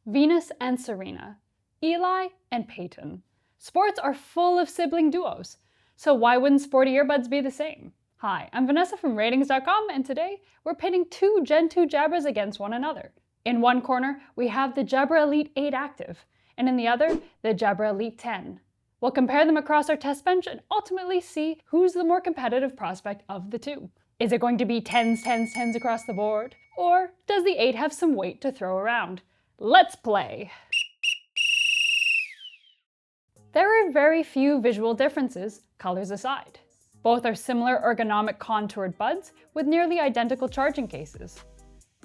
Venus and Serena, Eli and Peyton. Sports are full of sibling duos, so why wouldn't sporty earbuds be the same? Hi, I'm Vanessa from RTINGS.com, and today we're pitting two Gen 2 Jabras against one another. In one corner, we have the Jabra Elite 8 Active, and in the other, the Jabra Elite 10. We'll compare them across our test bench and ultimately see who's the more competitive prospect of the two. Is it going to be 10s, 10s, 10s across the board? Or does the 8 have some weight to throw around? Let's play! There are very few visual differences, colors aside. Both are similar ergonomic contoured buds with nearly identical charging cases.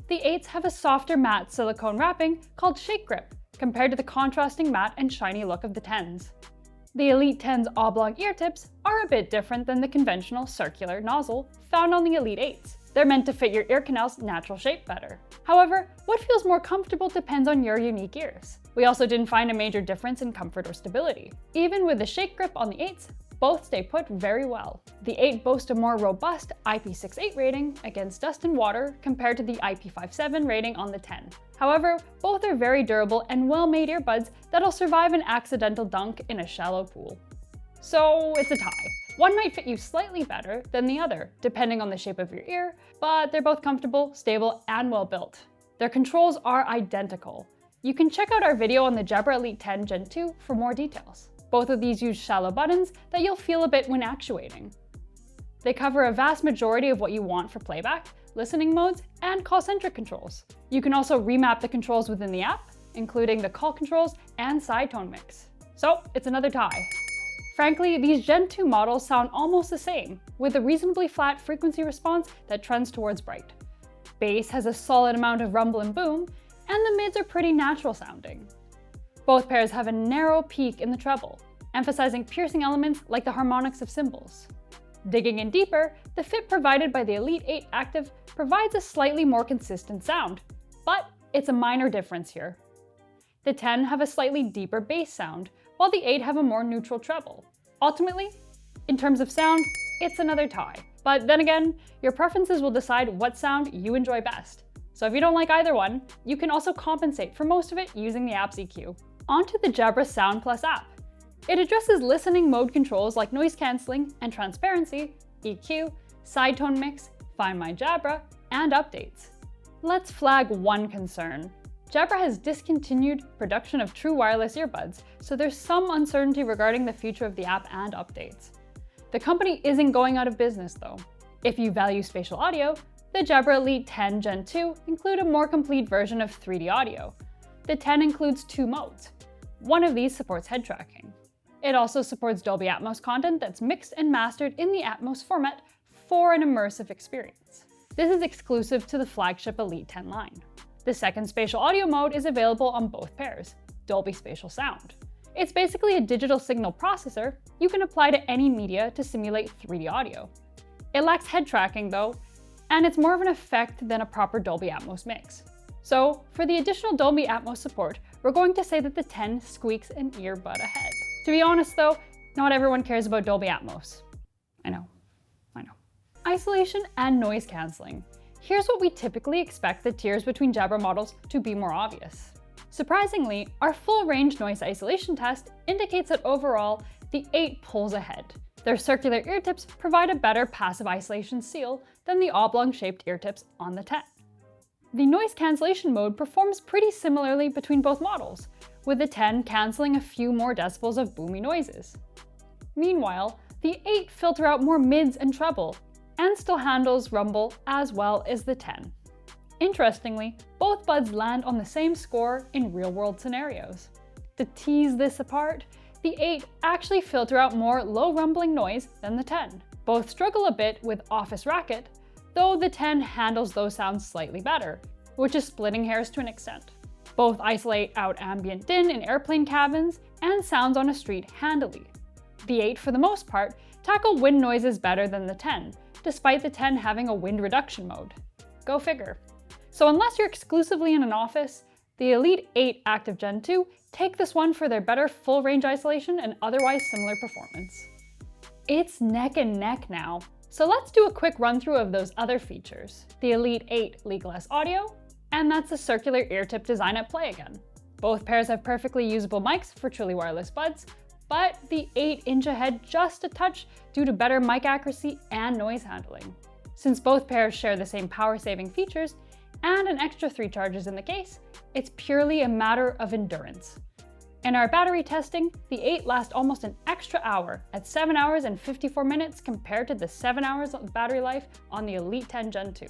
The 8s have a softer matte silicone wrapping called Shake Grip, compared to the contrasting matte and shiny look of the 10s. The Elite 10's oblong ear tips are a bit different than the conventional circular nozzle found on the Elite 8s. They're meant to fit your ear canal's natural shape better. However, what feels more comfortable depends on your unique ears. We also didn't find a major difference in comfort or stability. Even with the Shake Grip on the 8s, both stay put very well. The 8 boasts a more robust IP68 rating against dust and water compared to the IP57 rating on the 10. However, both are very durable and well-made earbuds that'll survive an accidental dunk in a shallow pool. So it's a tie. One might fit you slightly better than the other, depending on the shape of your ear, but they're both comfortable, stable, and well built. Their controls are identical. You can check out our video on the Jabra Elite 10 Gen 2 for more details. Both of these use shallow buttons that you'll feel a bit when actuating. They cover a vast majority of what you want for playback, listening modes, and call-centric controls. You can also remap the controls within the app, including the call controls and side tone mix. So it's another tie. Frankly, these Gen 2 models sound almost the same, with a reasonably flat frequency response that trends towards bright. Bass has a solid amount of rumble and boom, and the mids are pretty natural sounding. Both pairs have a narrow peak in the treble, emphasizing piercing elements like the harmonics of cymbals. Digging in deeper, the fit provided by the Elite 8 Active provides a slightly more consistent sound, but it's a minor difference here. The 10 have a slightly deeper bass sound, while the 8 have a more neutral treble. Ultimately, in terms of sound, it's another tie. But then again, your preferences will decide what sound you enjoy best. So if you don't like either one, you can also compensate for most of it using the app's EQ. Onto the Jabra Sound Plus app. It addresses listening mode controls like noise cancelling and transparency, EQ, side tone mix, Find My Jabra, and updates. Let's flag one concern. Jabra has discontinued production of true wireless earbuds, so there's some uncertainty regarding the future of the app and updates. The company isn't going out of business though. If you value spatial audio, the Jabra Elite 10 Gen 2 include a more complete version of 3D audio. The 10 includes 2 modes. One of these supports head tracking. It also supports Dolby Atmos content that's mixed and mastered in the Atmos format for an immersive experience. This is exclusive to the flagship Elite 10 line. The second spatial audio mode is available on both pairs, Dolby Spatial Sound. It's basically a digital signal processor you can apply to any media to simulate 3D audio. It lacks head tracking though, and it's more of an effect than a proper Dolby Atmos mix. So for the additional Dolby Atmos support, we're going to say that the 10 squeaks an earbud ahead. To be honest though, not everyone cares about Dolby Atmos. I know. Isolation and noise cancelling. Here's what we typically expect the tiers between Jabra models to be more obvious. Surprisingly, our full range noise isolation test indicates that overall, the 8 pulls ahead. Their circular ear tips provide a better passive isolation seal than the oblong-shaped ear tips on the 10. The noise cancellation mode performs pretty similarly between both models, with the 10 cancelling a few more decibels of boomy noises. Meanwhile, the 8 filter out more mids and treble, and still handles rumble as well as the 10. Interestingly, both buds land on the same score in real-world scenarios. To tease this apart, the 8 actually filter out more low rumbling noise than the 10. Both struggle a bit with office racket, though the 10 handles those sounds slightly better, which is splitting hairs to an extent. Both isolate out ambient din in airplane cabins and sounds on a street handily. The 8, for the most part, tackle wind noises better than the 10, despite the 10 having a wind reduction mode. Go figure. So unless you're exclusively in an office, the Elite 8 Active Gen 2 take this one for their better full range isolation and otherwise similar performance. It's neck and neck now. So let's do a quick run through of those other features. The Elite 8 Legalize Audio, and that's the circular ear tip design at play again. Both pairs have perfectly usable mics for truly wireless buds, but the 8 inch ahead just a touch due to better mic accuracy and noise handling. Since both pairs share the same power-saving features and an extra 3 charges in the case, it's purely a matter of endurance. In our battery testing, the 8 lasts almost an extra hour at 7 hours and 54 minutes compared to the 7 hours of battery life on the Elite 10 Gen 2.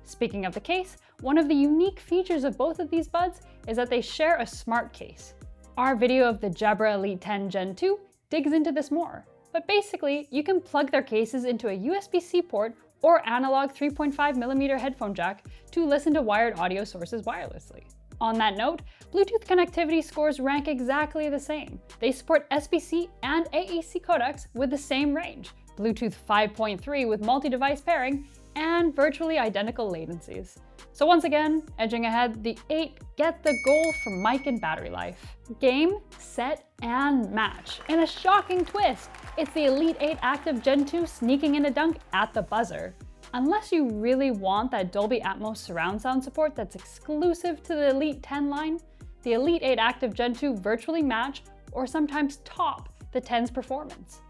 Speaking of the case, one of the unique features of both of these buds is that they share a smart case. Our video of the Jabra Elite 10 Gen 2 digs into this more, but basically you can plug their cases into a USB-C port or analog 3.5mm headphone jack to listen to wired audio sources wirelessly. On that note, Bluetooth connectivity scores rank exactly the same. They support SBC and AAC codecs with the same range, Bluetooth 5.3 with multi-device pairing, and virtually identical latencies. So once again, edging ahead, the 8 get the goal for mic and battery life. Game, set, and match. In a shocking twist, it's the Elite 8 Active Gen 2 sneaking in a dunk at the buzzer. Unless you really want that Dolby Atmos surround sound support that's exclusive to the Elite 10 line, the Elite 8 Active Gen 2 virtually match or sometimes top the 10's performance.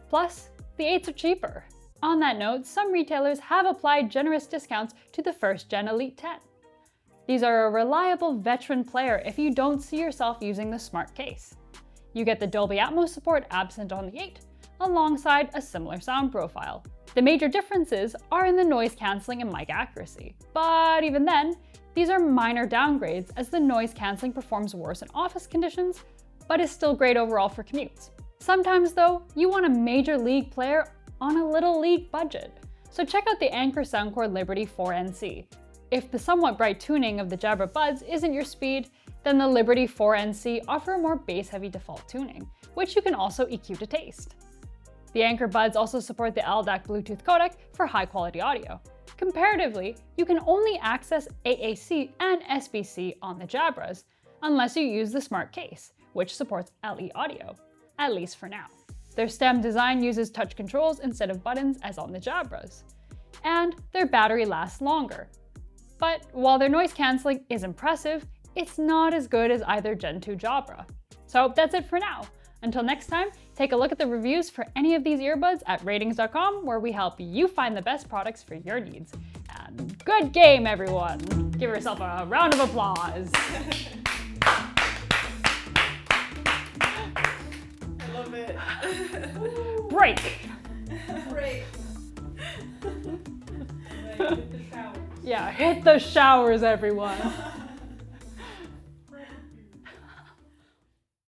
Plus, the 8s are cheaper. On that note, some retailers have applied generous discounts to the first gen Elite 10. These are a reliable veteran player if you don't see yourself using the smart case. You get the Dolby Atmos support absent on the 8, alongside a similar sound profile. The major differences are in the noise cancelling and mic accuracy. But even then, these are minor downgrades as the noise cancelling performs worse in office conditions, but is still great overall for commutes. Sometimes though, you want a major league player on a little league budget. So check out the Anker Soundcore Liberty 4NC. If the somewhat bright tuning of the Jabra buds isn't your speed, then the Liberty 4NC offer a more bass-heavy default tuning, which you can also EQ to taste. The Anker buds also support the LDAC Bluetooth codec for high-quality audio. Comparatively, you can only access AAC and SBC on the Jabras, unless you use the smart case, which supports LE audio, at least for now. Their stem design uses touch controls instead of buttons as on the Jabras, and their battery lasts longer. But while their noise cancelling is impressive, it's not as good as either Gen 2 Jabra. So that's it for now. Until next time, take a look at the reviews for any of these earbuds at ratings.com, where we help you find the best products for your needs. And good game, everyone! Give yourself a round of applause. I love it. Break! Break. Hit the shower. Yeah, hit the showers, everyone.